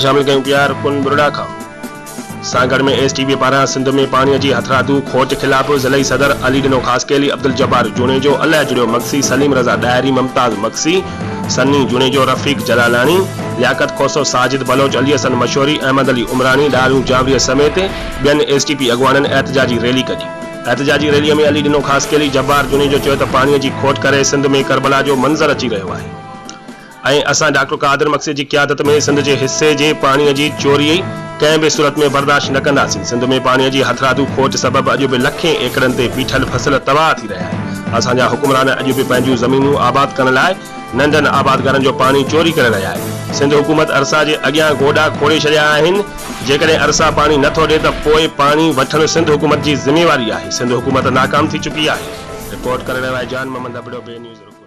शामिल कयूं प्यार कुन बुरड़ा खां। सागड़ में एसटीबी पारां सिंध में पानी की हथरादू खोट खिलाफ ज़िले सदर अली ॾिनो ख़ासि केली अब्दुल जब्बार जूनेजो अलाए जुड़ियो मक्सी सलीम रज़ा डायरी मुमताज़ मक्सी सन्नी जूनेजो रफ़ीक जलालानी लियाकत खोसो साजिद बलोच अली हसन मशहूरी अहमद अली उमरानी डारू जावरी समेत बेन एसटीपी अगवानन एहतजाजी रैली कई। एहतजाजी रैली में अली ॾिनो ख़ासि केली जब्बार जूनेजो चयो त पानी की खोट करे सिंध में करबला जो मंज़र अची रहियो आहे। असां डॉक्टर कादिर मक्सी की क़यादत में सिंध के हिस्से के पानी की चोरी कंहिं भी सूरत में बर्दाश्त न कंदासीं। सिंध में पानी की हथरादू खोट सबब अॼु भी लखें एकड़न ते बीठल फसल तबाह थी रहा है। असांजा हुक्मरान अॼु भी पंहिंजूं ज़मीनूं आबाद करण लाइ नंढनि आबादगारनि जो पानी चोरी करे रहिया आहिनि। सिंध हुकूमत अरसा के अॻियां गोॾा खोड़े छॾिया आहिनि। जेकॾहिं अरसा पानी नथो ॾिए त पोइ पानी वठण सिंध हुकूमत की ज़िम्मेवारी आहे। सिंध हुकूमत नाकाम थी चुकी है। रिपोर्ट करे रहियो आहे जान मोहम्मद अबड़ो बे न्यूज़।